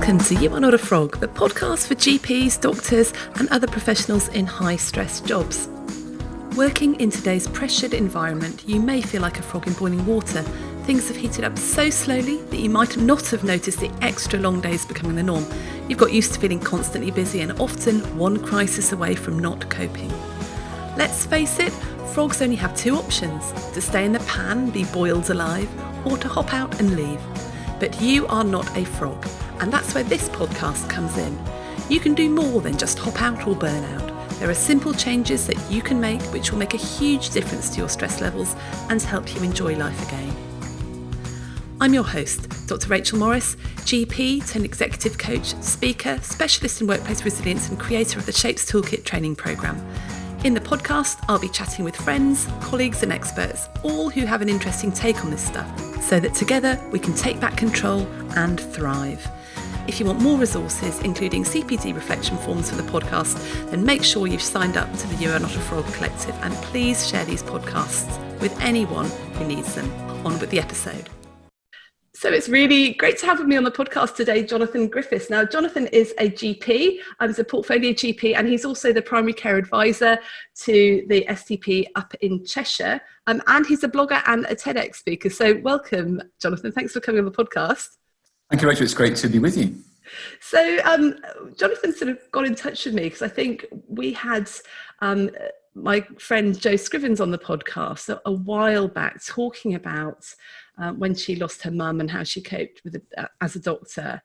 Welcome to You Are Not a Frog, the podcast for GPs, doctors and other professionals in high-stress jobs. Working in today's pressured environment, you may feel like a frog in boiling water. Things have heated up so slowly that you might not have noticed the extra long days becoming the norm. You've got used to feeling constantly busy and often one crisis away from not coping. Let's face it, frogs only have two options: to stay in the pan, be boiled alive, or to hop out and leave. But you are not a frog, and that's where this podcast comes in. You can do more than just hop out or burn out. There are simple changes that you can make which will make a huge difference to your stress levels and help you enjoy life again. I'm your host, Dr Rachel Morris, GP turned executive coach, speaker, specialist in workplace resilience and creator of the Shapes Toolkit training programme. In the podcast, I'll be chatting with friends, colleagues and experts, all who have an interesting take on this stuff, so that together we can take back control and thrive. If you want more resources, including CPD reflection forms for the podcast, then make sure you've signed up to the You Are Not a Frog Collective, and please share these podcasts with anyone who needs them. On with the episode. So it's really great to have with me on the podcast today, Jonathan Griffiths. Now, Jonathan is a GP, he's a portfolio GP, and he's also the primary care advisor to the STP up in Cheshire. And he's a blogger and a TEDx speaker. So welcome, Jonathan. Thanks for coming on the podcast. Thank you, Rachel. It's great to be with you. So Jonathan sort of got in touch with me because I think we had my friend Jo Scrivens on the podcast a while back talking about when she lost her mum and how she coped with as a doctor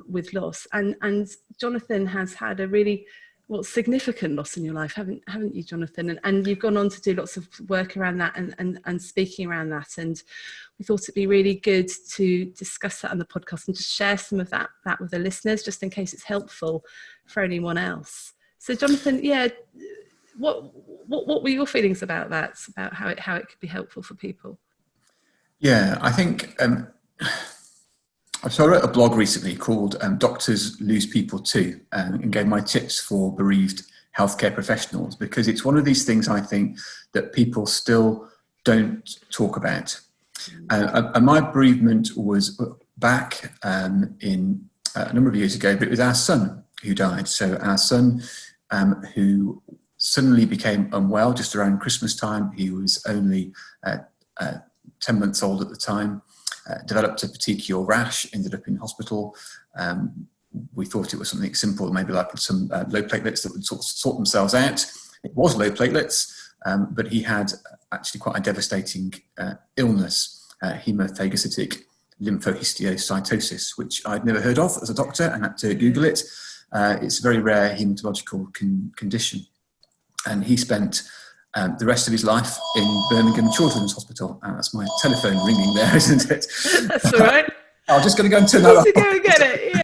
with loss. And Jonathan has had a really significant loss in your life, haven't you, Jonathan? And you've gone on to do lots of work around that and speaking around that. And we thought it'd be really good to discuss that on the podcast and just share some of that with the listeners, just in case it's helpful for anyone else. So, Jonathan, what were your feelings about that? About how it could be helpful for people? Yeah, I think so I wrote a blog recently called Doctors Lose People Too, and gave my tips for bereaved healthcare professionals, because it's one of these things I think that people still don't talk about. And my bereavement was back in a number of years ago, but it was our son who died. So our son, who suddenly became unwell just around Christmas time. He was only 10 months old at the time, developed a petechial rash, ended up in hospital. We thought it was something simple, maybe like some low platelets that would sort themselves out. It was low platelets, but he had actually quite a devastating illness, hemophagocytic lymphohistiocytosis, which I'd never heard of as a doctor and had to Google it. It's a very rare haematological condition. And he spent the rest of his life in Birmingham Children's Hospital. That's my telephone ringing there, isn't it? That's all right. I'm just going to go and turn that off. Go and get it. Yeah.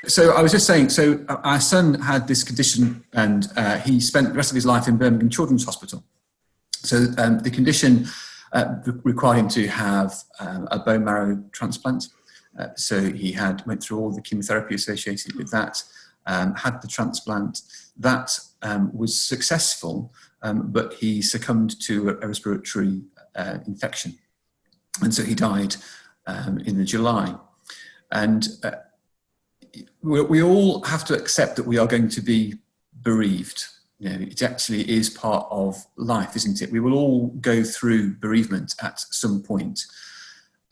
So I was just saying, our son had this condition, and he spent the rest of his life in Birmingham Children's Hospital. So the condition required him to have a bone marrow transplant. So he went through all the chemotherapy associated with that, had the transplant. That was successful, but he succumbed to a respiratory infection. And so he died in July. And we all have to accept that we are going to be bereaved. You know, it actually is part of life, isn't it? We will all go through bereavement at some point.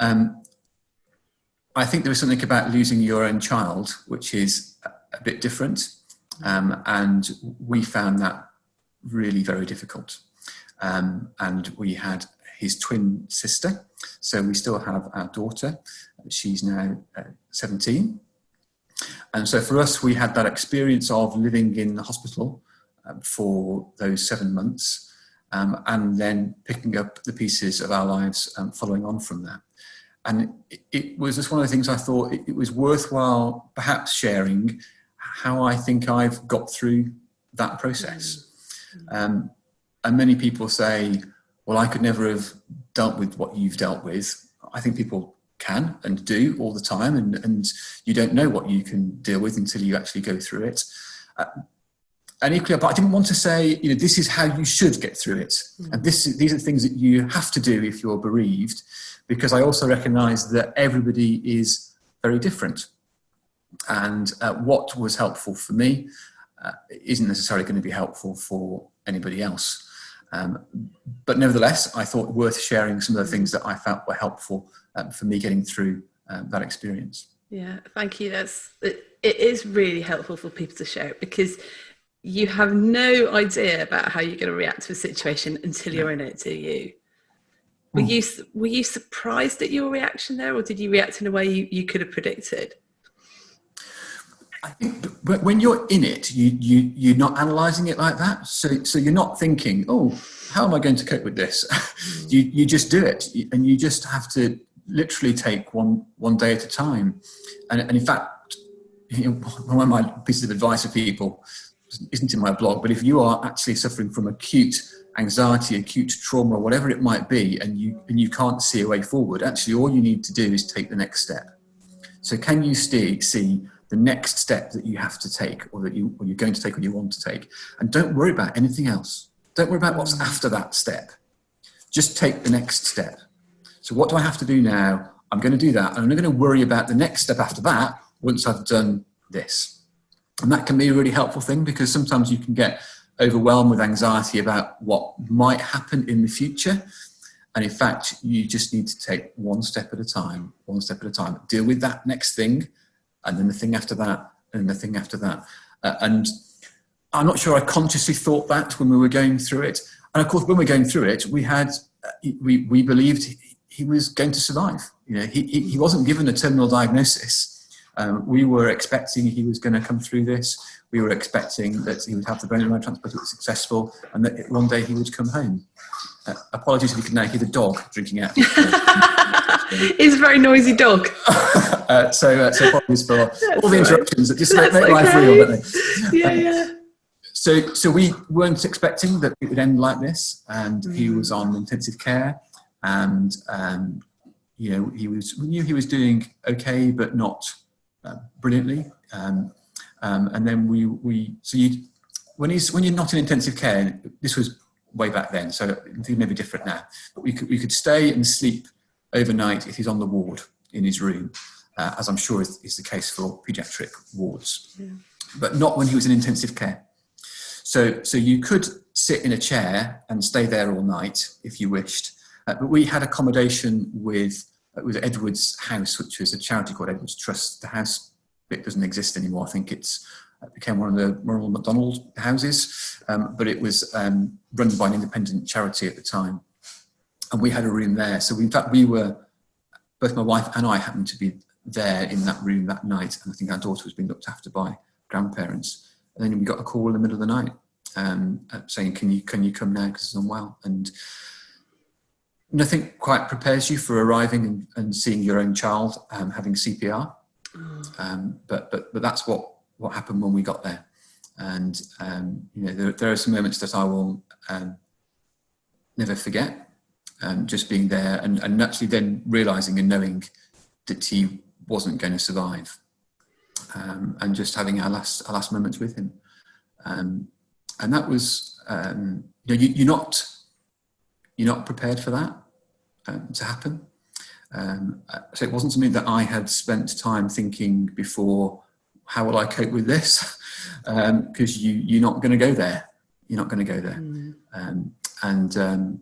I think there is something about losing your own child, which is a bit different. And we found that really very difficult. And we had his twin sister. So we still have our daughter. She's now 17. And so for us, we had that experience of living in the hospital for those 7 months, and then picking up the pieces of our lives following on from that. And it was just one of the things I thought it was worthwhile perhaps sharing how I think I've got through that process. And many people say, well, I could never have dealt with what you've dealt with. I think people can and do all the time, and you don't know what you can deal with until you actually go through it. And equally, but I didn't want to say, this is how you should get through it. And these are things that you have to do if you're bereaved, because I also recognise that everybody is very different. And what was helpful for me isn't necessarily going to be helpful for anybody else. But nevertheless, I thought worth sharing some of the things that I felt were helpful for me getting through that experience. Yeah, thank you. It is really helpful for people to share it, because you have no idea about how you're going to react to a situation until you're in it, do you? Were you surprised at your reaction there, or did you react in a way you could have predicted? I think when you're in it, you're not analysing it like that. So you're not thinking, oh, how am I going to cope with this? You just do it, and you just have to literally take one day at a time. And in fact, one of my pieces of advice for people isn't in my blog, but if you are actually suffering from acute anxiety, acute trauma, or whatever it might be, and you can't see a way forward, actually all you need to do is take the next step. So can you see the next step that you have to take, or that you're going to take, or you want to take, and don't worry about anything else. Don't worry about what's after that step. Just take the next step. So what do I have to do now? I'm going to do that, and I'm not going to worry about the next step after that once I've done this. And that can be a really helpful thing, because sometimes you can get overwhelmed with anxiety about what might happen in the future. And in fact, you just need to take one step at a time, deal with that next thing, and then the thing after that, and the thing after that. And I'm not sure I consciously thought that when we were going through it. And of course, when we were going through it, we believed he was going to survive. He wasn't given a terminal diagnosis. We were expecting he was going to come through this. We were expecting that he would have the bone marrow transplant that was successful, and that one day he would come home. Apologies if you can now hear the dog drinking out. It's a very noisy dog. So apologies for all the interruptions that just make life real, don't they? Yeah. So we weren't expecting that it would end like this, and he was on intensive care, and we knew he was doing okay, but not brilliantly. And then when you're not in intensive care, this was way back then, so it may be different now, but we could stay and sleep overnight if he's on the ward in his room, as I'm sure is the case for paediatric wards, but not when he was in intensive care. So you could sit in a chair and stay there all night if you wished, but we had accommodation with Edward's House, which was a charity called Edward's Trust. The house bit doesn't exist anymore. I think it became one of the Ronald McDonald houses, but it was run by an independent charity at the time. And we had a room there. So in fact, both my wife and I happened to be there in that room that night. And I think our daughter was being looked after by grandparents. And then we got a call in the middle of the night saying, can you come now because it's unwell? And nothing quite prepares you for arriving and seeing your own child having CPR. But that's what happened when we got there. And there are some moments that I will never forget. Just being there and actually then realising and knowing that he wasn't going to survive, and just having our last moments with him. And that was, you're not prepared for that to happen. So it wasn't something that I had spent time thinking before, how will I cope with this? Because you're not going to go there. You're not going to go there. And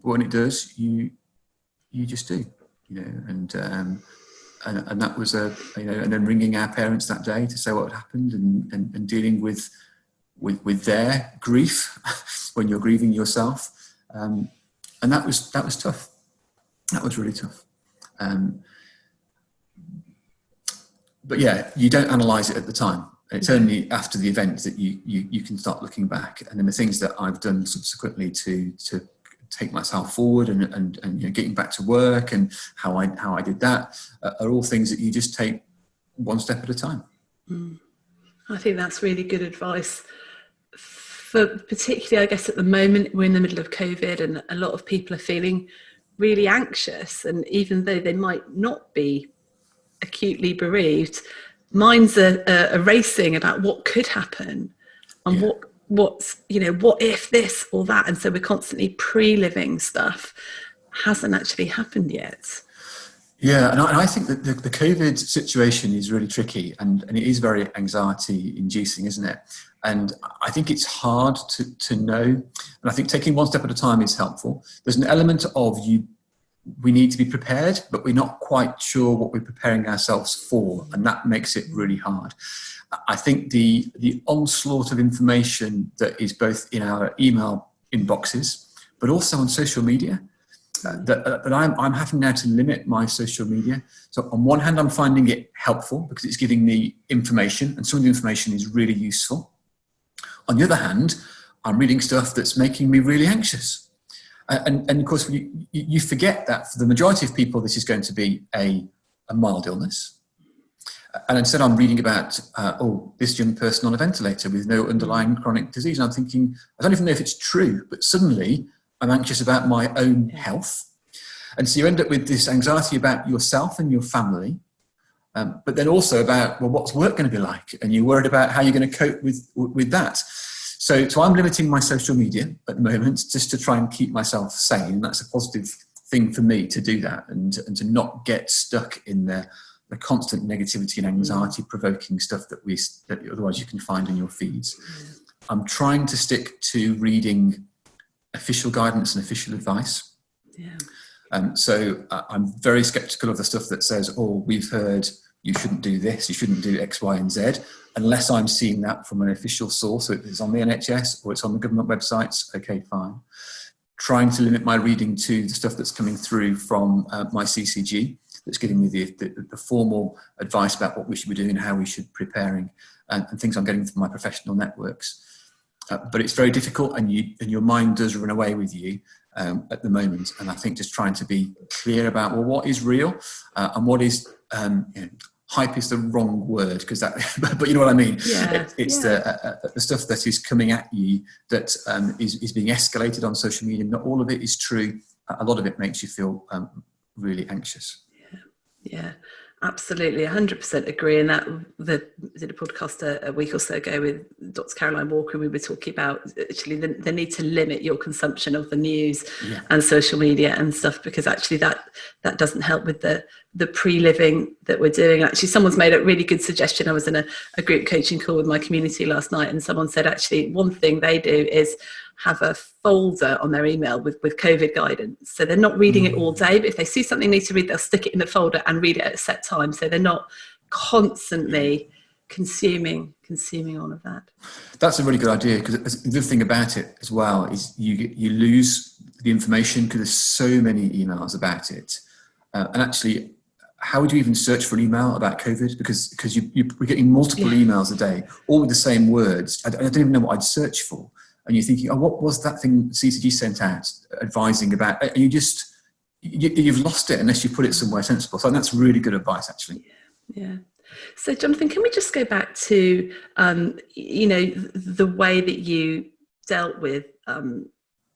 when it does, you just do, and that was and then ringing our parents that day to say what had happened, and dealing with their grief when you're grieving yourself, and that was tough. That was really tough. But yeah, you don't analyse it at the time. It's only after the event that you can start looking back, and then the things that I've done subsequently to take myself forward and getting back to work and how I did that are all things that you just take one step at a time. I think that's really good advice. For particularly, I guess at the moment we're in the middle of COVID and a lot of people are feeling really anxious, and even though they might not be acutely bereaved, minds are racing about what could happen and what if this or that, and so we're constantly pre-living stuff hasn't actually happened yet. Yeah, and I think that the COVID situation is really tricky, and it is very anxiety inducing, isn't it? And I think it's hard to know, and I think taking one step at a time is helpful. There's an element of we need to be prepared, but we're not quite sure what we're preparing ourselves for, and that makes it really hard. I think the onslaught of information that is both in our email inboxes, but also on social media, that I'm having now to limit my social media. So on one hand, I'm finding it helpful because it's giving me information, and some of the information is really useful. On the other hand, I'm reading stuff that's making me really anxious. And of course, you forget that for the majority of people, this is going to be a mild illness. And instead I'm reading about, this young person on a ventilator with no underlying chronic disease. And I'm thinking, I don't even know if it's true, but suddenly I'm anxious about my own health. And so you end up with this anxiety about yourself and your family, but then also about, well, what's work going to be like? And you're worried about how you're going to cope with that. So I'm limiting my social media at the moment just to try and keep myself sane. And that's a positive thing for me to do that, and to not get stuck in the constant negativity and anxiety provoking stuff that otherwise you can find in your feeds. I'm trying to stick to reading official guidance and official advice. So I'm very skeptical of the stuff that says, we've heard you shouldn't do this, you shouldn't do X, Y, and Z, unless I'm seeing that from an official source. So it's on the NHS or it's on the government websites, okay, fine. Trying to limit my reading to the stuff that's coming through from my CCG, that's giving me the formal advice about what we should be doing and how we should be preparing, and things I'm getting from my professional networks. But it's very difficult, and your mind does run away with you at the moment. And I think just trying to be clear about, well, what is real and what is, hype is the wrong word, because that, but you know what I mean? It's the stuff that is coming at you that is being escalated on social media. Not all of it is true. A lot of it makes you feel really anxious. Yeah, absolutely. 100% agree. And that did a podcast a week or so ago with Dr. Caroline Walker. We were talking about actually the need to limit your consumption of the news and social media and stuff, because actually that doesn't help with the pre-living that we're doing. Actually, someone's made a really good suggestion. I was in a group coaching call with my community last night, and someone said actually one thing they do is have a folder on their email with COVID guidance. So they're not reading it all day, but if they see something they need to read, they'll stick it in the folder and read it at a set time. So they're not constantly consuming all of that. That's a really good idea, because the good thing about it as well is you lose the information because there's so many emails about it. And actually, how would you even search for an email about COVID? Because we're getting multiple emails a day, all with the same words. I don't even know what I'd search for. And you're thinking, what was that thing CCG sent out advising about? And you've lost it unless you put it somewhere sensible. So that's really good advice, actually. Yeah. So, Jonathan, can we just go back to, the way that you dealt with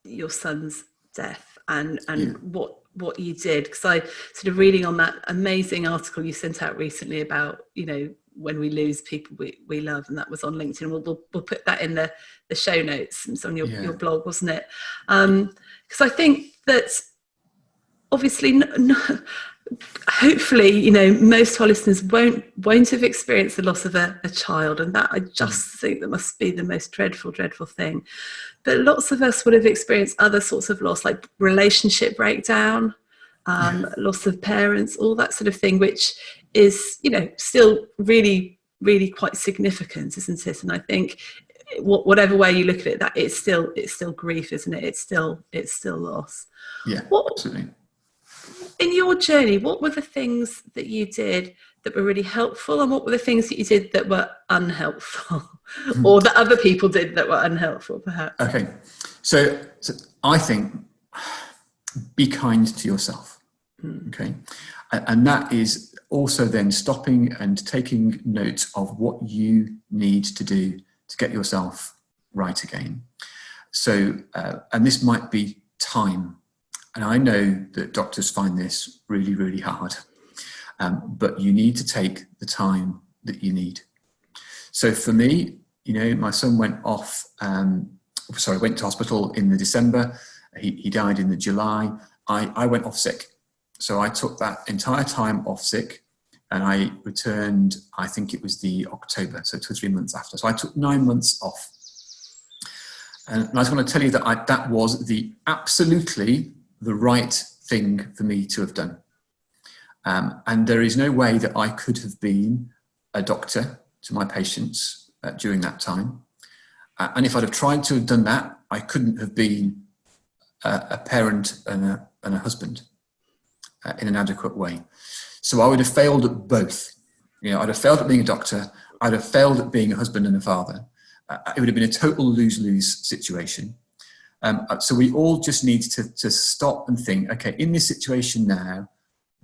your son's death and what you did? Because I sort of reading on that amazing article you sent out recently about, when we lose people we love, and that was on LinkedIn. We'll put that in the show notes. It's on your blog, wasn't it? Because I think that obviously, hopefully, most of our listeners won't have experienced the loss of a child, and that I just think that must be the most dreadful thing. But lots of us would have experienced other sorts of loss, like relationship breakdown, loss of parents, all that sort of thing, which is, still really, really quite significant, isn't it? And I think whatever way you look at it, that it's still grief, isn't it? It's still loss. Yeah, absolutely. In your journey, what were the things that you did that were really helpful, and what were the things that you did that were unhelpful, or that other people did that were unhelpful, perhaps? Okay, so I think be kind to yourself. Okay, and that is also then stopping and taking note of what you need to do to get yourself right again. So, and this might be time. And I know that doctors find this really, really hard, but you need to take the time that you need. So for me, my son went to hospital in the December. He died in the July. I went off sick. So I took that entire time off sick, and I returned, I think it was the October, so 2 or 3 months after. So I took 9 months off. And I just want to tell you that that was absolutely the right thing for me to have done. And there is no way that I could have been a doctor to my patients during that time. And if I'd have tried to have done that, I couldn't have been a parent and a husband in an adequate way. So I would have failed at both. I'd have failed at being a doctor. I'd have failed at being a husband and a father. It would have been a total lose-lose situation. So we all just need to stop and think, okay, in this situation now,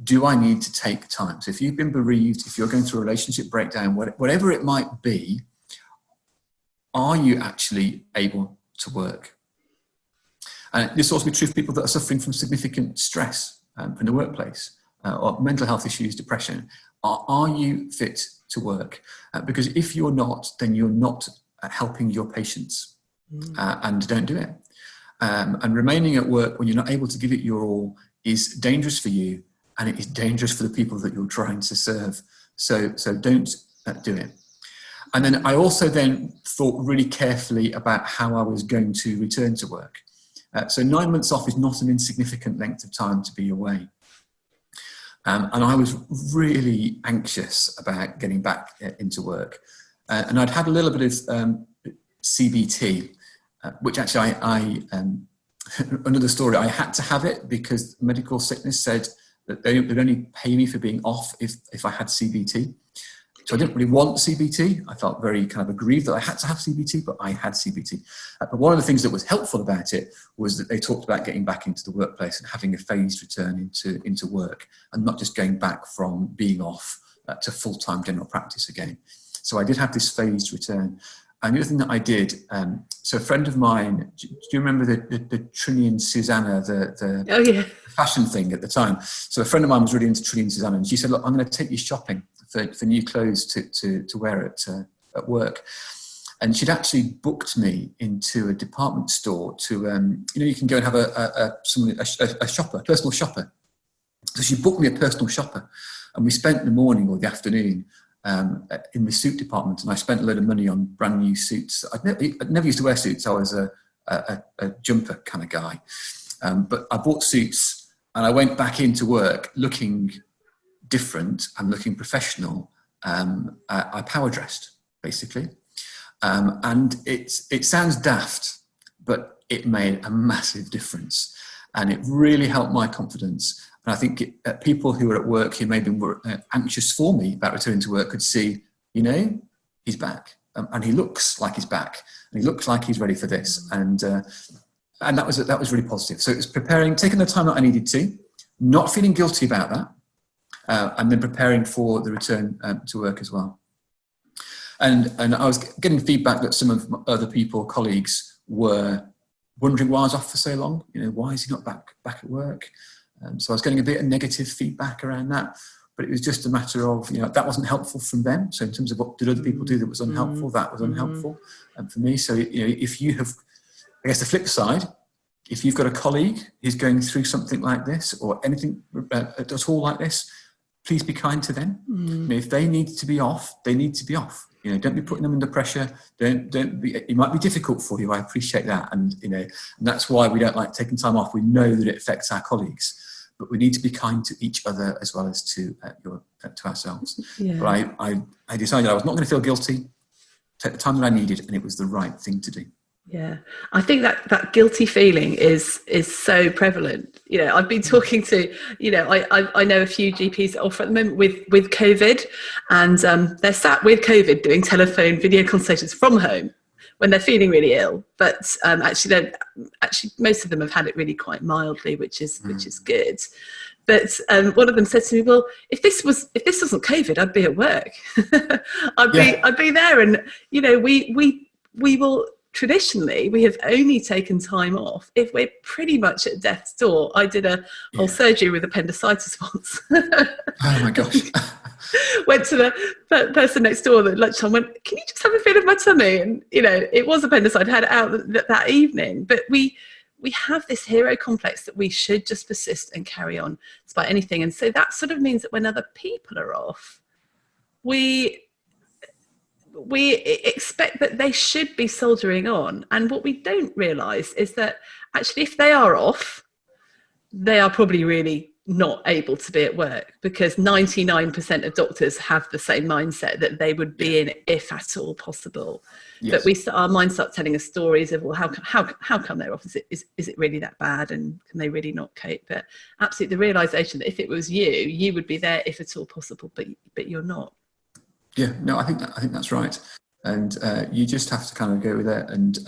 do I need to take time? So if you've been bereaved, if you're going through a relationship breakdown, whatever it might be, are you actually able to work? And this also be true for people that are suffering from significant stress in the workplace, or mental health issues, depression. Are you fit to work? Because if you're not, then you're not helping your patients, and don't do it. And remaining at work when you're not able to give it your all is dangerous for you, and it is dangerous for the people that you're trying to serve. So don't do it. And then I also then thought really carefully about how I was going to return to work. So 9 months off is not an insignificant length of time to be away. And I was really anxious about getting back into work. And I'd had a little bit of CBT, which actually another story, I had to have it because medical sickness said that they'd only pay me for being off if I had CBT. So I didn't really want CBT. I felt very kind of aggrieved that I had to have CBT, but I had CBT. But one of the things that was helpful about it was that they talked about getting back into the workplace and having a phased return into work, and not just going back from being off to full-time general practice again. So I did have this phased return. And the other thing that I did, so a friend of mine, do you remember the Trini and Susanna, the fashion thing at the time? So a friend of mine was really into Trini and Susanna, and she said, look, I'm going to take you shopping for new clothes to wear at work. And she'd actually booked me into a department store to, you can go and have a shopper, a personal shopper. So she booked me a personal shopper, and we spent the morning or the afternoon in the suit department, and I spent a load of money on brand new suits. I'd never used to wear suits. I was a jumper kind of guy, but I bought suits, and I went back into work looking different and looking professional. I power dressed basically, and it sounds daft, but it made a massive difference, and it really helped my confidence. And I think people who were at work who maybe were anxious for me about returning to work could see, he's back, and he looks like he's back, and he looks like he's ready for this, and that was really positive. So it was taking the time that I needed to, not feeling guilty about that, and then preparing for the return to work as well. And I was getting feedback that some of my other colleagues were wondering why I was off for so long. Why is he not back at work? So I was getting a bit of negative feedback around that, but it was just a matter of, that wasn't helpful from them. So in terms of what did other people do that was unhelpful, that was unhelpful for me. So, if you have, I guess the flip side, if you've got a colleague who's going through something like this or anything at all like this, please be kind to them. If they need to be off, they need to be off. Don't be putting them under pressure. Don't be. It might be difficult for you. I appreciate that, and and that's why we don't like taking time off. We know that it affects our colleagues, but we need to be kind to each other as well as to ourselves. Yeah. But I decided I was not going to feel guilty. Take the time that I needed, and it was the right thing to do. Yeah, I think that guilty feeling is so prevalent. I've been talking to, I know a few GPs that offer at the moment with COVID, and they're sat with COVID doing telephone video consultations from home when they're feeling really ill. But actually most of them have had it really quite mildly, which is good. But one of them said to me, "Well, if this wasn't COVID, I'd be at work. I'd be there." And we will. Traditionally, we have only taken time off if we're pretty much at death's door. I did a whole surgery with appendicitis once. Oh my gosh. Went to the person next door at lunchtime, went, "Can you just have a feel of my tummy?" And, it was appendicitis, I had it out that evening. But we we have this hero complex that we should just persist and carry on despite anything. And so that sort of means that when other people are off, we expect that they should be soldiering on. And what we don't realise is that actually, if they are off, they are probably really not able to be at work, because 99% of doctors have the same mindset that they would be in if at all possible. Yes. But our minds start telling us stories of, well, how come they're off? Is it really that bad, and can they really not cope? But absolutely, the realization that if it was you would be there if at all possible, but you're not. Yeah, no, I think that's right. And you just have to kind of go with it and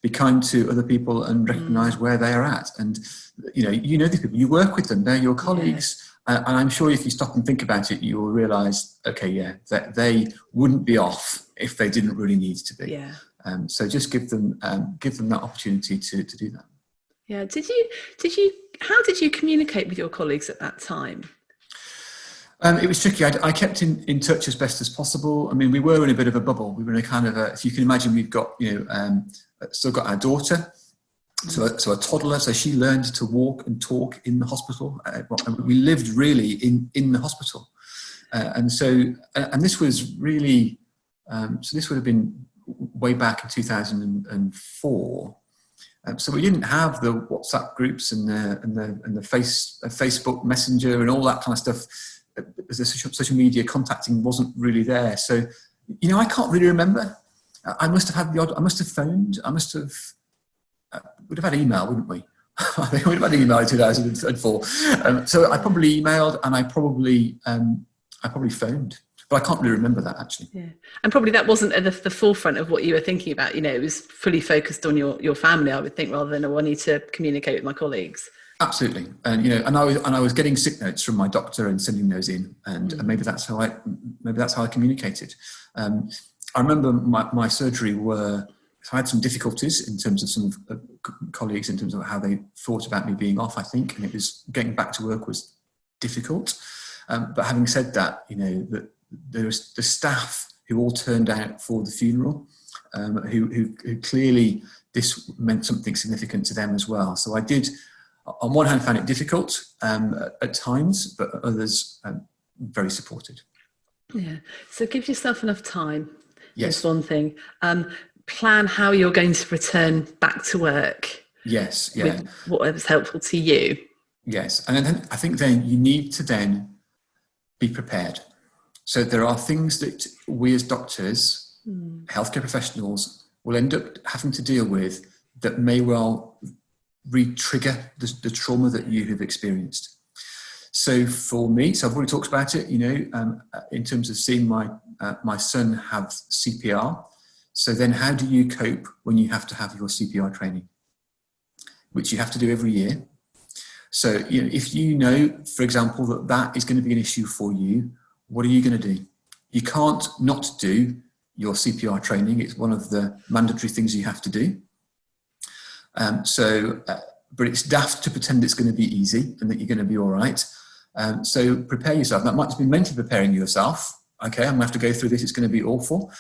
be kind to other people and recognise where they are at. And you know these people, you work with them, they're your colleagues. And I'm sure if you stop and think about it, you will realise, okay, yeah, that they wouldn't be off if they didn't really need to be. Yeah. So just give them that opportunity to do that. Yeah. How did you communicate with your colleagues at that time? It was tricky. I kept in touch as best as possible. I mean, we were in a bit of a bubble. We were in a kind of if you can imagine, we've got, still got our daughter, so a toddler. So she learned to walk and talk in the hospital. We lived really in the hospital. And this was really, so this would have been way back in 2004. So we didn't have the WhatsApp groups and the Facebook Messenger and all that kind of stuff. The social media contacting wasn't really there. So, I can't really remember. I must have had I must have phoned. We'd have had email, wouldn't we? I think we'd have had email in 2004. So I probably emailed and I probably phoned. But I can't really remember that, actually. Yeah, and probably that wasn't at the forefront of what you were thinking about. It was fully focused on your family, I would think, rather than, I need to communicate with my colleagues. Absolutely, and I was getting sick notes from my doctor and sending those in, and maybe that's how I communicated. I remember my surgery I had some difficulties in terms of some colleagues in terms of how they thought about me being off, I think, and it was getting back to work was difficult. But having said that, that there was the staff who all turned out for the funeral, who clearly this meant something significant to them as well. So I did, on one hand, found it difficult at times, but others very supported. Yeah. So give yourself enough time. Yes. That's one thing. Plan how you're going to return back to work. Yes. Yeah. With whatever's helpful to you. Yes. And then I think then you need to then be prepared. So there are things that we as doctors, healthcare professionals, will end up having to deal with that may well re-trigger the trauma that you have experienced. So for me, so I've already talked about it, in terms of seeing my son have CPR. So then how do you cope when you have to have your CPR training, which you have to do every year? So, if you know, for example, that is going to be an issue for you, what are you going to do? You can't not do your CPR training. It's one of the mandatory things you have to do. But it's daft to pretend it's going to be easy and that you're going to be all right. So prepare yourself. That might just be mentally preparing yourself. Okay, I'm going to have to go through this. It's going to be awful.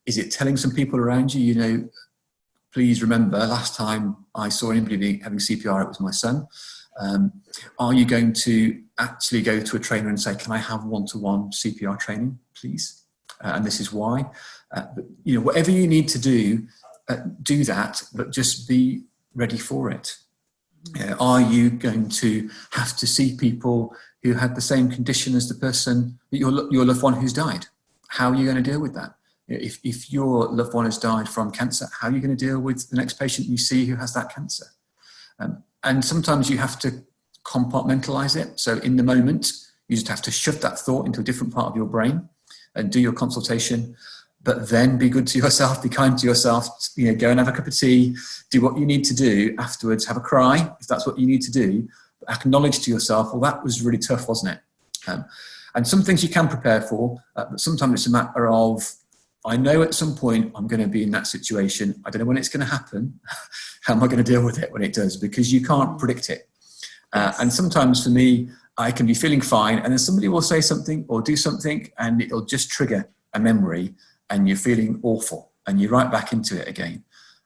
Is it telling some people around you, please remember last time I saw anybody having CPR, it was my son. Are you going to actually go to a trainer and say, can I have one-to-one CPR training, please? And this is why. But, whatever you need to do that, but just be ready for it. Are you going to have to see people who had the same condition as the person, your loved one who's died? How are you going to deal with that? If your loved one has died from cancer, how are you going to deal with the next patient you see who has that cancer? And sometimes you have to compartmentalize it. So in the moment, you just have to shove that thought into a different part of your brain and do your consultation, but then be good to yourself, be kind to yourself, go and have a cup of tea, do what you need to do afterwards, have a cry, if that's what you need to do, but acknowledge to yourself, well, that was really tough, wasn't it? And some things you can prepare for, but sometimes it's a matter of, I know at some point I'm going to be in that situation. I don't know when it's going to happen. How am I going to deal with it when it does? Because you can't predict it. And sometimes for me, I can be feeling fine and then somebody will say something or do something and it'll just trigger a memory and you're feeling awful and you're right back into it again.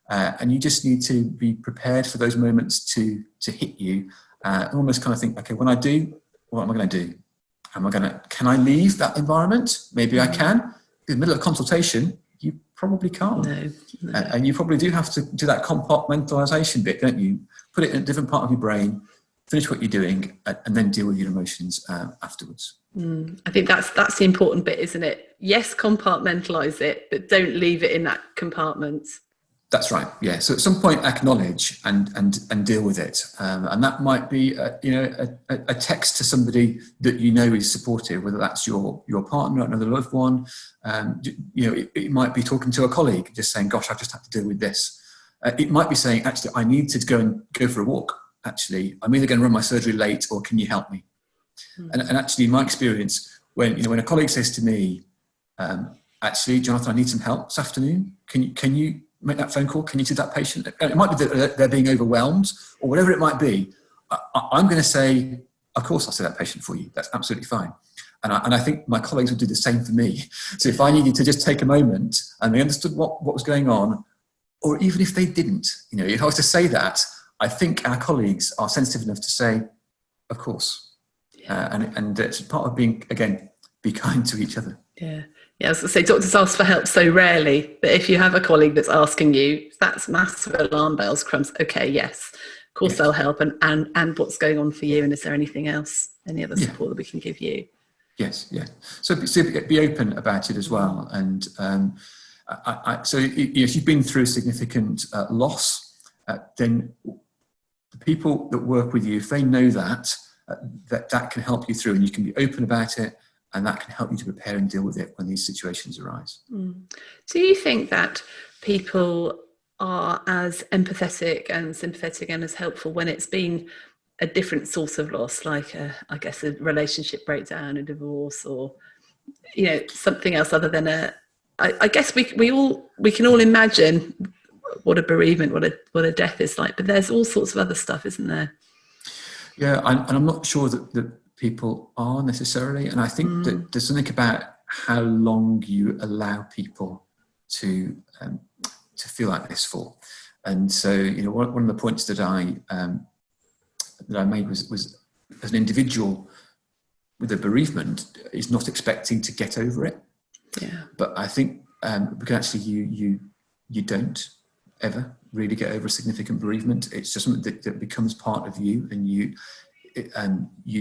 and you just need to be prepared for those moments to hit you, and almost kind of think, okay, when I do, what am I going to do? Can I leave that environment? Maybe I can. In the middle of a consultation, you probably can't. No. And you probably do have to do that compartmentalization bit, don't you? Put it in a different part of your brain, finish what you're doing, and then deal with your emotions afterwards. I think that's the important bit, isn't it? Yes, compartmentalize it, but don't leave it in that compartment. That's right. Yeah. So at some point, acknowledge and deal with it, and that might be a text to somebody that you know is supportive, whether that's your partner, another loved one. It might be talking to a colleague, just saying, "Gosh, I've just had to deal with this." It might be saying, "Actually, I need to go for a walk. Actually, I'm either going to run my surgery late, or can you help me?" And actually, in my experience, when a colleague says to me, "Actually, Jonathan, I need some help this afternoon. Can you make that phone call? Can you see that patient?" It might be that they're being overwhelmed or whatever it might be. I'm going to say, "Of course, I'll see that patient for you. That's absolutely fine." And I think my colleagues would do the same for me. So if I needed to just take a moment and they understood what was going on, or even if they didn't, if I was to say that, I think our colleagues are sensitive enough to say, "Of course." And it's part of being, again, be kind to each other. Yeah. Yeah, I was going to say, doctors ask for help so rarely that if you have a colleague that's asking you, that's massive alarm bells, crumbs. Okay, yes, of course, yes. They'll help. And what's going on for you? And is there anything else, any other support that we can give you? Yes, yeah. So be open about it as well. And so if you've been through a significant loss, then the people that work with you, if they know that can help you through, and you can be open about it, and that can help you to prepare and deal with it when these situations arise. Do you think that people are as empathetic and sympathetic and as helpful when it's been a different source of loss, like I guess a relationship breakdown, a divorce, or something else other than I guess we can all imagine what a bereavement, what a death is like, but there's all sorts of other stuff, isn't there? Yeah, and I'm not sure that people are necessarily, and I think that there's something about how long you allow people to feel like this for. And so, one of the points that I made was as an individual with a bereavement is not expecting to get over it. Yeah. But I think because actually you don't ever really get over a significant bereavement. It's just something that becomes part of you, and you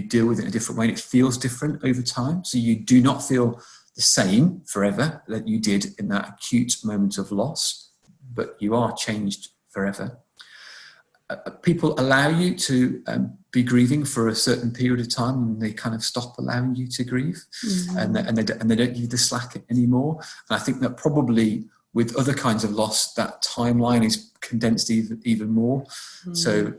deal with it in a different way, and it feels different over time. So you do not feel the same forever that you did in that acute moment of loss, but you are changed forever. People allow you to be grieving for a certain period of time, and they kind of stop allowing you to grieve, and they don't give you the slack anymore. And I think that probably with other kinds of loss, that timeline is condensed even more. So,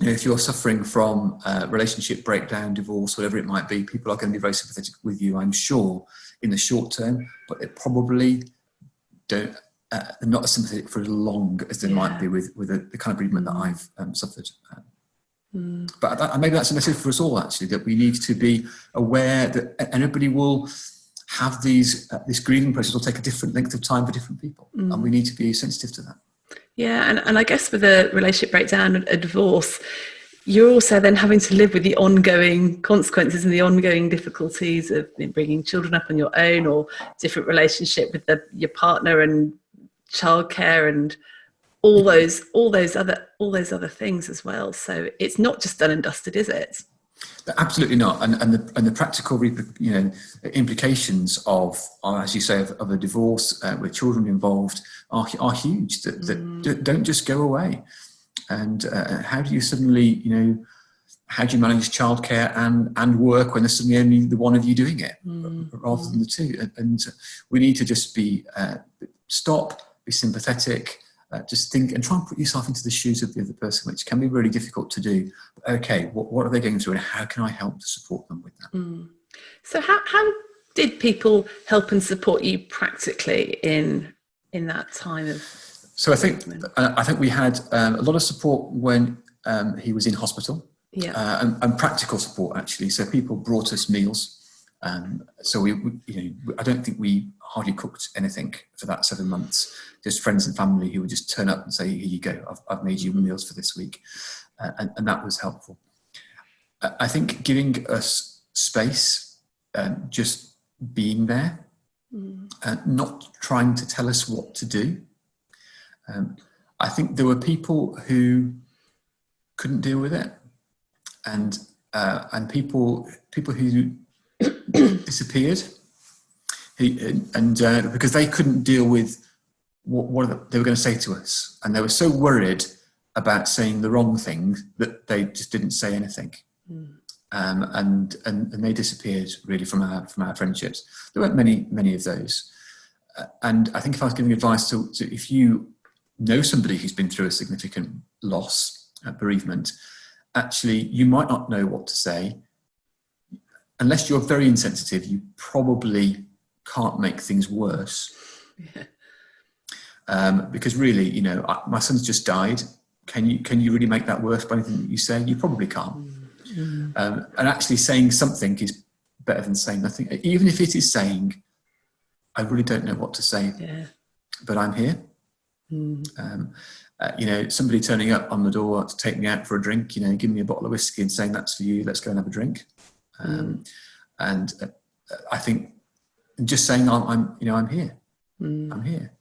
if you're suffering from relationship breakdown, divorce, whatever it might be, people are going to be very sympathetic with you, I'm sure, in the short term, but they probably don't. They're not as sympathetic for as long as they might be with the kind of bereavement that I've suffered. But maybe that's a message for us all, actually, that we need to be aware that everybody will have this grieving process will take a different length of time for different people, and we need to be sensitive to that. Yeah, and I guess with a relationship breakdown, a divorce, you're also then having to live with the ongoing consequences and the ongoing difficulties of bringing children up on your own, or different relationship with your partner, and childcare, and all those other things as well. So it's not just done and dusted, is it? Absolutely not. And the practical implications of, as you say, of a divorce with children involved are huge. That don't just go away. And how do you suddenly, how do you manage childcare and work when there's suddenly only the one of you doing it, rather than the two? And we need to just stop, be sympathetic. Just think and try and put yourself into the shoes of the other person, which can be really difficult to do. But okay, what are they going through, and how can I help to support them with that? So how did people help and support you practically in that time of? So I think we had a lot of support when he was in hospital, and practical support, actually. So people brought us meals. So I don't think we hardly cooked anything for that 7 months. Just friends and family who would just turn up and say, here you go, I've made you meals for this week. And that was helpful. I think giving us space, just being there, not trying to tell us what to do. I think there were people who couldn't deal with it, and people who disappeared, because they couldn't deal with what they were going to say to us, and they were so worried about saying the wrong thing that they just didn't say anything. And they disappeared really from our friendships. There weren't many of those. And I think if I was giving advice to if you know somebody who's been through a significant loss, bereavement, actually you might not know what to say. Unless you're very insensitive, you probably can't make things worse. Because really, you know, my son's just died. Can you really make that worse by anything that you say? You probably can't. And actually saying something is better than saying nothing. Even if it is saying, I really don't know what to say, but I'm here. You know, somebody turning up on the door to take me out for a drink, you know, give me a bottle of whiskey and saying, that's for you, let's go and have a drink. And I think just saying, I'm here. I'm here.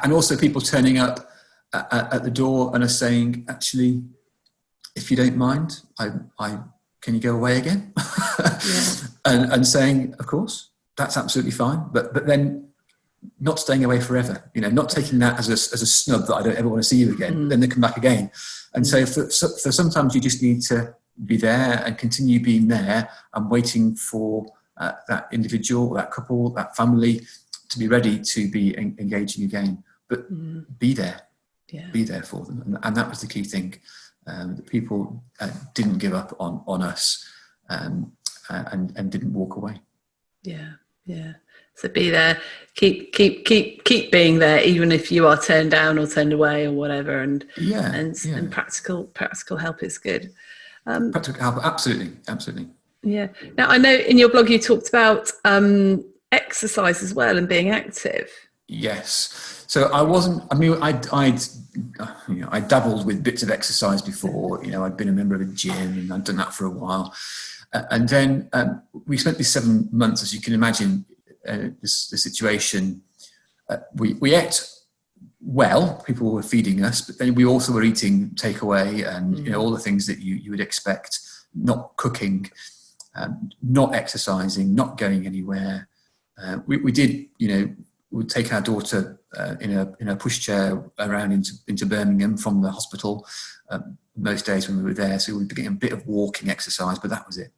And also people turning up at the door and are saying, actually, if you don't mind, can you go away again? and saying, of course, that's absolutely fine. But then not staying away forever, you know, not taking that as a snub that I don't ever want to see you again. Then they come back again. And so for sometimes you just need to be there and continue being there and waiting for that individual, that couple, that family to be ready to be engaging again. But be there. Be there for them. And that was the key thing. That people didn't give up on us and didn't walk away. So be there, keep being there, even if you are turned down or turned away or whatever. And practical help is good. Practical help, absolutely. Yeah. Now I know in your blog you talked about exercise as well and being active. Yes. So I dabbled with bits of exercise before. You know, I'd been a member of a gym and I'd done that for a while. And then we spent these 7 months, as you can imagine, the situation. We ate well, people were feeding us, but then we also were eating takeaway and, you know, all the things that you would expect, not cooking, not exercising, not going anywhere. We did, you know, we'd take our daughter in a pushchair around into Birmingham from the hospital most days when we were there. So we'd be getting a bit of walking exercise, but that was it.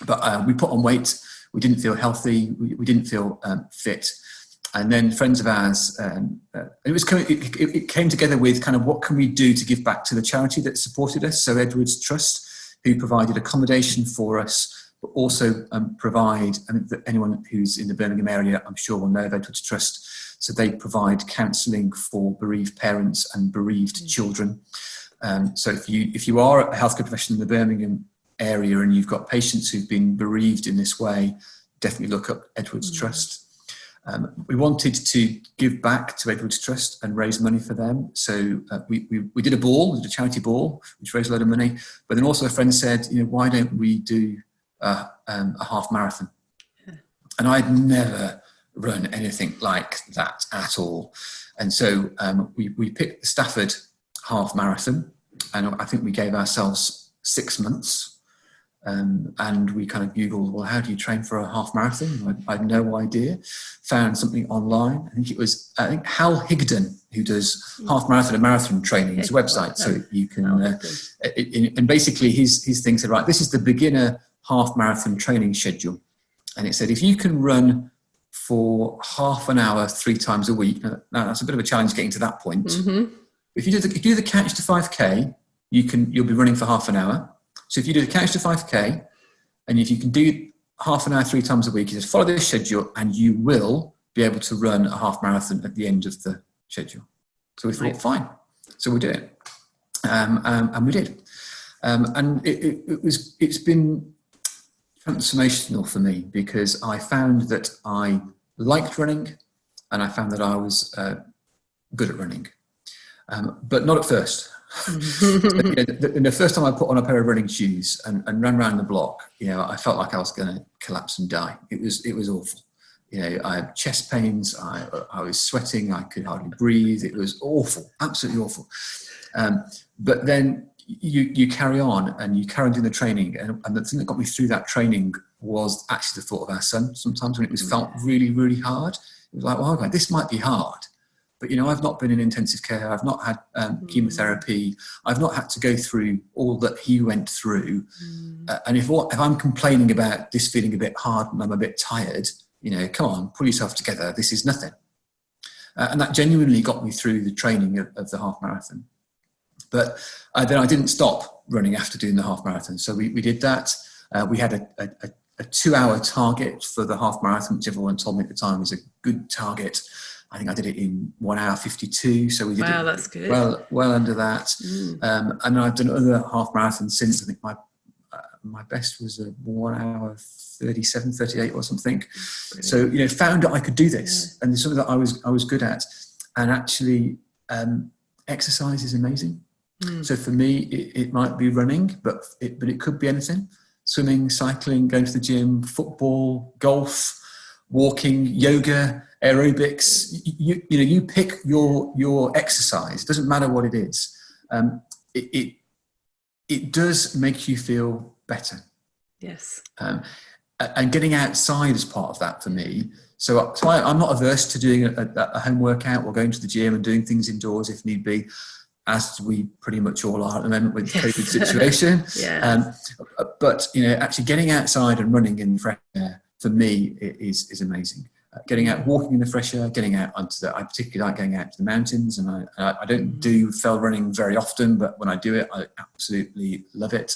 But we put on weight. We didn't feel healthy. We didn't feel fit. And then friends of ours, it came together with kind of what can we do to give back to the charity that supported us. So Edwards Trust, who provided accommodation for us, but also provide, anyone who's in the Birmingham area, I'm sure will know of Edwards Trust. So they provide counselling for bereaved parents and bereaved children. So if you are a healthcare professional in the Birmingham area and you've got patients who've been bereaved in this way, definitely look up Edwards Trust. We wanted to give back to Edwards Trust and raise money for them. So we did a charity ball, which raised a lot of money. But then also a friend said, you know, why don't we do a half marathon? And I'd never run anything like that at all. And so we picked the Stafford half marathon, and I think we gave ourselves 6 months. And we kind of Googled, well, how do you train for a half marathon? I had no idea. Found something online. I think it was Hal Higdon, who does half marathon and marathon training. His website, so you can. And basically, his thing said, right, this is the beginner half marathon training schedule, and it said if you can run for half an hour 3 times a week. Now that's a bit of a challenge getting to that point. If you do the Couch to 5K, you'll be running for half an hour. So if you do the Couch to 5K, and if you can do half an hour 3 times a week, you just follow this schedule and you will be able to run a half marathon at the end of the schedule. So we thought, fine. So we did it. And we did. And it's been transformational for me because I found that I liked running, and I found that I was good at running, but not at first. So, the first time I put on a pair of running shoes and ran around the block, I felt like I was going to collapse and die. It was awful. I had chest pains. I was sweating. I could hardly breathe. It was awful, absolutely awful. But then you carry on and you carry on doing the training. And the thing that got me through that training was actually the thought of our son. Sometimes when it was felt really, really hard, it was like, well, okay, this might be hard. But, I've not been in intensive care. I've not had chemotherapy. I've not had to go through all that he went through. And if I'm complaining about this feeling a bit hard and I'm a bit tired, come on, pull yourself together. This is nothing. And that genuinely got me through the training of the half marathon. But then I didn't stop running after doing the half marathon. So we did that. We had a 2-hour target for the half marathon, which everyone told me at the time was a good target. I think I did it in 1 hour 52. So we did it that's good. well under that. And I've done other half marathons since. I think my best was a 1 hour 37, 38 or something. Brilliant. So, found that I could do this, and it's something that I was good at. And actually, exercise is amazing. So for me, it might be running, but it could be anything: swimming, cycling, going to the gym, football, golf, walking, yoga, aerobics. You pick your exercise. It doesn't matter what it is. It does make you feel better. Yes. And getting outside is part of that for me. So I'm not averse to doing a home workout or going to the gym and doing things indoors if need be, as we pretty much all are at the moment with the COVID situation. But actually getting outside and running in fresh air for me is amazing. Getting out, walking in the fresh air, getting out I particularly like going out to the mountains, and I don't do fell running very often, but when I do it, I absolutely love it.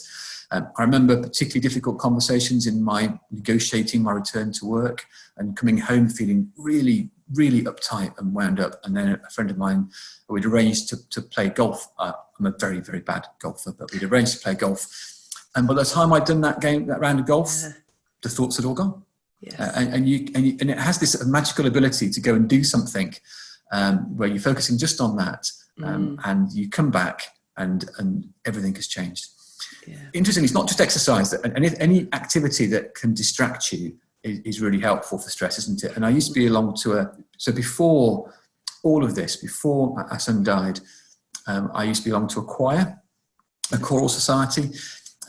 I remember particularly difficult conversations in my negotiating my return to work and coming home feeling really, really uptight and wound up. And then a friend of mine, we'd arranged to play golf. I'm a very, very bad golfer, but we'd arranged to play golf. And by the time I'd done that round of golf, the thoughts had all gone. Yes. And it has this magical ability to go and do something where you're focusing just on that, and you come back and everything has changed. Yeah. Interestingly, it's not just exercise, and any activity that can distract you is really helpful for stress, isn't it? And I used to belong to so before all of this, before our son died, I used to belong to a choir, a choral society.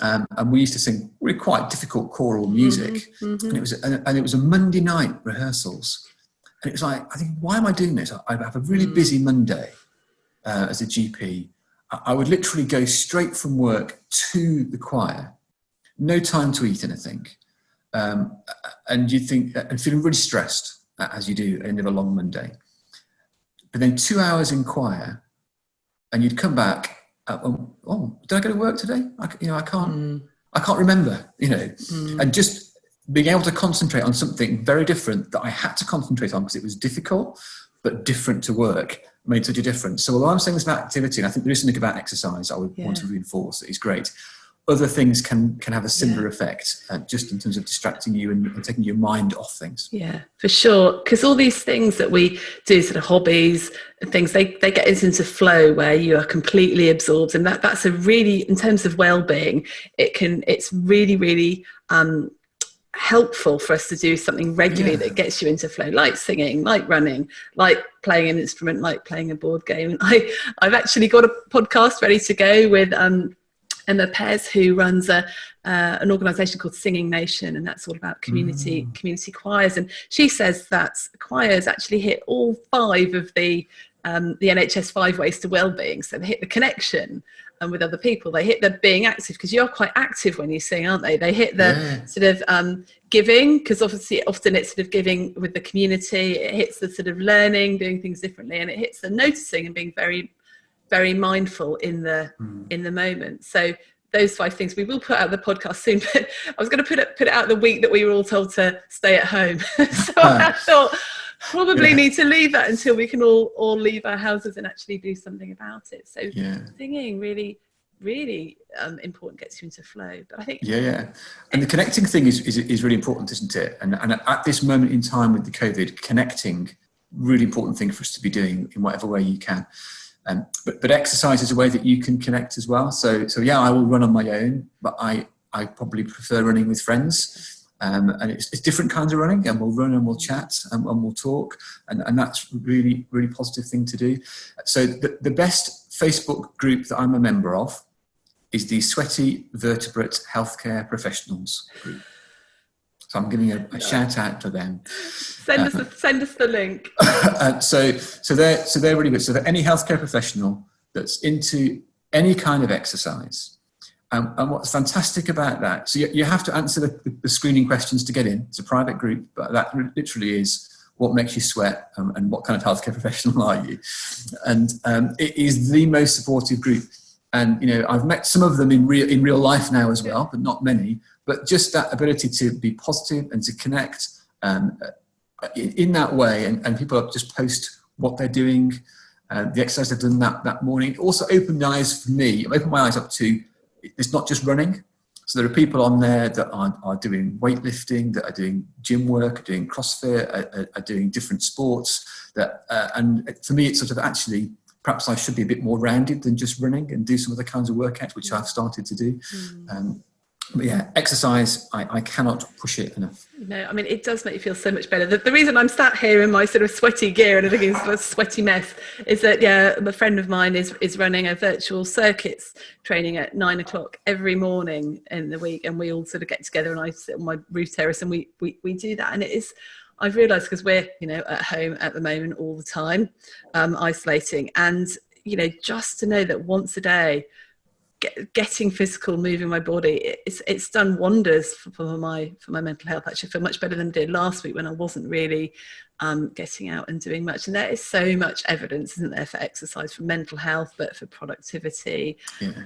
And we used to sing really quite difficult choral music, and it was a Monday night rehearsals, and it was like, I think, why am I doing this? I have a really busy Monday as a GP. I would literally go straight from work to the choir, no time to eat anything, and you think, and feeling really stressed as you do at the end of a long Monday. But then 2 hours in choir, and you'd come back. Did I go to work today? I can't remember, and just being able to concentrate on something very different that I had to concentrate on because it was difficult, but different to work, made such a difference. So although I'm saying this about activity, and I think there is something about exercise I would want to reinforce that is great, other things can have a similar effect, just in terms of distracting you and taking your mind off things. Yeah, for sure. Because all these things that we do, sort of hobbies and things, they get us into flow where you are completely absorbed, and that's a really, in terms of well-being, it's really, really helpful for us to do something regularly that gets you into flow, like singing, like running, like playing an instrument, like playing a board game. I've actually got a podcast ready to go with Emma Pez, who runs an organisation called Singing Nation, and that's all about community choirs. And she says that choirs actually hit all 5 of the NHS 5 ways to wellbeing. So they hit the connection with other people. They hit the being active, because you're quite active when you sing, aren't they? They hit the sort of giving, because obviously often it's sort of giving with the community. It hits the sort of learning, doing things differently, and it hits the noticing and being very, very mindful in the moment. So those 5 things, we will put out the podcast soon, but I was going to put it out the week that we were all told to stay at home. So I thought probably need to leave that until we can all leave our houses and actually do something about it. So singing really really important, gets you into flow. But I think and the connecting thing is really important, isn't it? And at this moment in time with the COVID, connecting, really important thing for us to be doing in whatever way you can. But exercise is a way that you can connect as well. So yeah, I will run on my own, but I probably prefer running with friends. And it's different kinds of running, and we'll run and we'll chat and we'll talk, and that's really, really positive thing to do. So the best Facebook group that I'm a member of is the Sweaty Vertebrate Healthcare Professionals group. So I'm giving a shout out to them. Send us the link. So they're really good. So that any healthcare professional that's into any kind of exercise. And what's fantastic about that, so you have to answer the screening questions to get in. It's a private group, but that literally is what makes you sweat and what kind of healthcare professional are you. And it is the most supportive group. And, you know, I've met some of them in real life now as well, but not many. But just that ability to be positive and to connect in that way. And people just post what they're doing, the exercise they've done that morning. It also opened my eyes for me. Opened my eyes up to, it's not just running. So there are people on there that are doing weightlifting, that are doing gym work, are doing CrossFit, are doing different sports. And for me, it's sort of actually, perhaps I should be a bit more rounded than just running and do some other kinds of workouts, which I've started to do. But yeah, exercise, I cannot push it enough. No, I mean, it does make you feel so much better. The reason I'm sat here in my sort of sweaty gear and I think it's a sweaty mess is that, a friend of mine is running a virtual circuits training at 9 o'clock every morning in the week. And we all sort of get together and I sit on my roof terrace and we do that. And it is, I've realised, because we're, at home at the moment all the time, isolating. And, just to know that once a day, getting physical, moving my body, it's done wonders for my mental health. Actually, I feel much better than I did last week when I wasn't really getting out and doing much. And there is so much evidence, isn't there, for exercise, for mental health, but for productivity,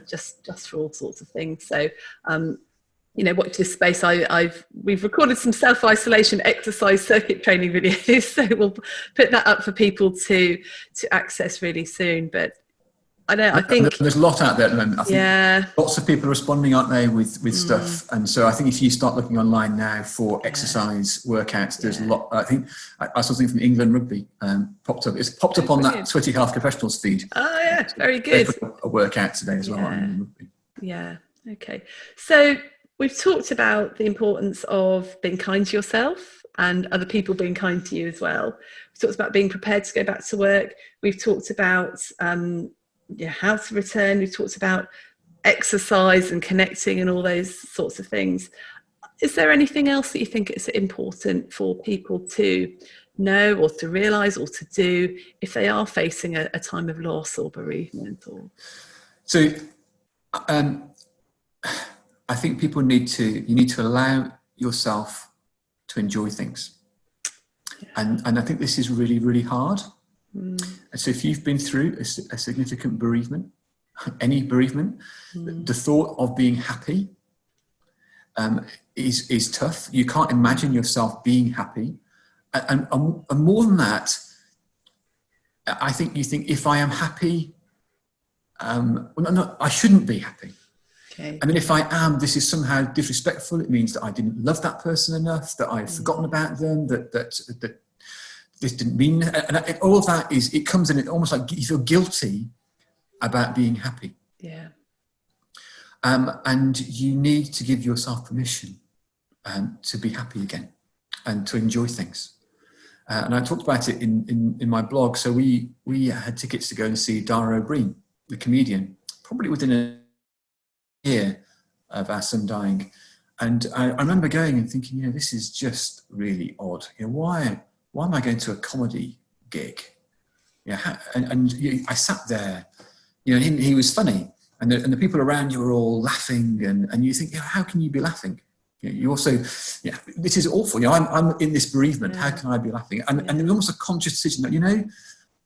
just for all sorts of things. So watch this space. We've recorded some self-isolation exercise circuit training videos, so we'll put that up for people to access really soon. But I think there's a lot out there at the moment. I think lots of people are responding, aren't they, with stuff. And so I think if you start looking online now for exercise workouts, there's a lot. I think I saw something from England Rugby popped up. It's popped up on that Sweaty Health Professionals feed. Oh yeah, very good. They put a workout today as well. Yeah. Okay. So we've talked about the importance of being kind to yourself and other people being kind to you as well. We've talked about being prepared to go back to work. We've talked about how to return. We've talked about exercise and connecting and all those sorts of things. Is there anything else that you think is important for people to know or to realise or to do if they are facing a time of loss or bereavement? So I think you need to allow yourself to enjoy things. And I think this is really, really hard. And so if you've been through a significant bereavement, any bereavement, the thought of being happy is tough. You can't imagine yourself being happy. And more than that, I think you think, if I am happy, I shouldn't be happy. Okay. I mean, if I am, this is somehow disrespectful. It means that I didn't love that person enough, that I've forgotten about them, that this didn't mean, and all of that it comes in, it almost like you feel guilty about being happy. Yeah. And you need to give yourself permission to be happy again and to enjoy things. And I talked about it in my blog. So we had tickets to go and see Dara O'Brien, the comedian, probably within a year of our son dying. And I remember going and thinking, this is just really odd. Why am I going to a comedy gig? I sat there, he was funny, and the people around you were all laughing, and you think, how can you be laughing? You also, this is awful. I'm in this bereavement. How can I be laughing? And there's almost a conscious decision that,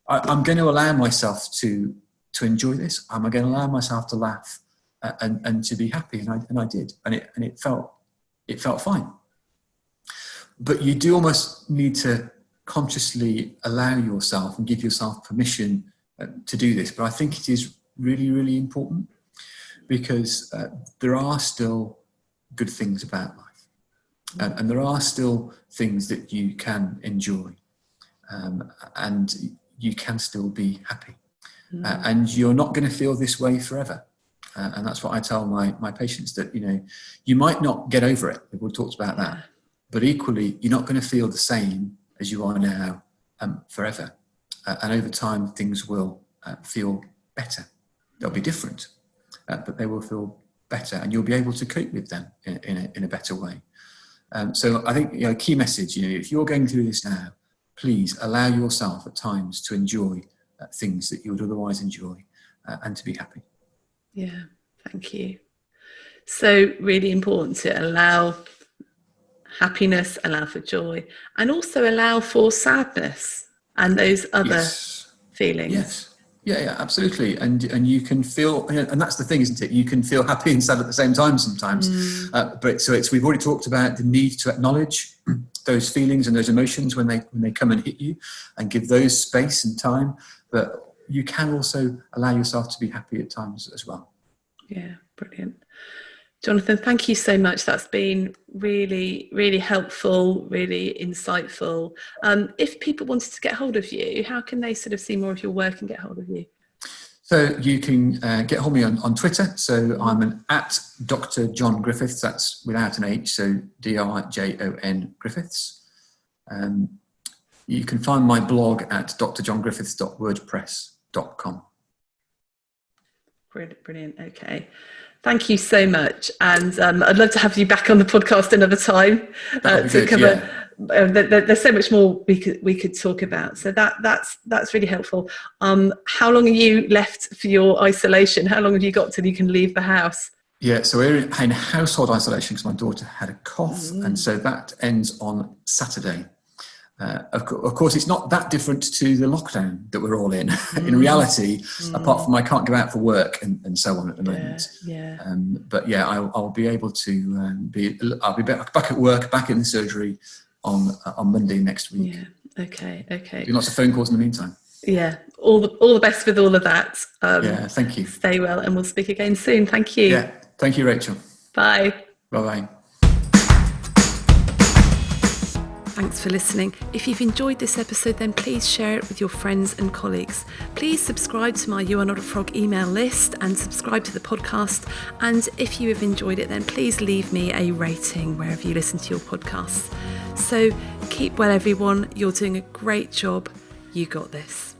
I'm going to allow myself to enjoy this. I'm going to allow myself to laugh and to be happy, and I did, and it felt fine. But you do almost need to consciously allow yourself and give yourself permission to do this. But I think it is really, really important. because there are still good things about life, and there are still things that you can enjoy, and you can still be happy, and you're not going to feel this way forever. And that's what I tell my patients, that you might not get over it. We've all talked about that, but equally you're not going to feel the same as you are now forever. And over time things will feel better. They'll be different, but they will feel better, and you'll be able to cope with them in a better way. So I think key message, if you're going through this now, please allow yourself at times to enjoy things that you would otherwise enjoy, and to be happy. Yeah, thank you. So really important to allow happiness, allow for joy, and also allow for sadness and those other feelings. Yes. Yeah, absolutely. And you can feel, and that's the thing, isn't it? You can feel happy and sad at the same time sometimes. But we've already talked about the need to acknowledge those feelings and those emotions when they come and hit you, and give those space and time. But you can also allow yourself to be happy at times as well. Yeah, brilliant. Jonathan, thank you so much. That's been really, really helpful, really insightful. If people wanted to get hold of you, how can they sort of see more of your work and get hold of you? So you can get hold of me on Twitter. So I'm at Dr John Griffiths. That's without an H, so DRJON Griffiths. You can find my blog at drjongriffiths.wordpress.com. Brilliant. Okay. Thank you so much. And I'd love to have you back on the podcast another time to cover. Yeah. There's so much more we could talk about. So that's really helpful. How long are you left for your isolation? How long have you got till you can leave the house? Yeah, so we're in household isolation because my daughter had a cough, and so that ends on Saturday. Of course, it's not that different to the lockdown that we're all in. In reality, apart from I can't go out for work and so on at the moment. But yeah, I'll be able to I'll be back at work, back in the surgery on Monday next week. Yeah. Okay. Do lots of phone calls in the meantime. Yeah. All the best with all of that. Yeah. Thank you. Stay well, and we'll speak again soon. Thank you. Yeah. Thank you, Rachel. Bye. Bye. Thanks for listening. If you've enjoyed this episode, then please share it with your friends and colleagues. Please subscribe to my You Are Not a Frog email list and subscribe to the podcast. And if you have enjoyed it, then please leave me a rating wherever you listen to your podcasts. So keep well, everyone. You're doing a great job. You got this.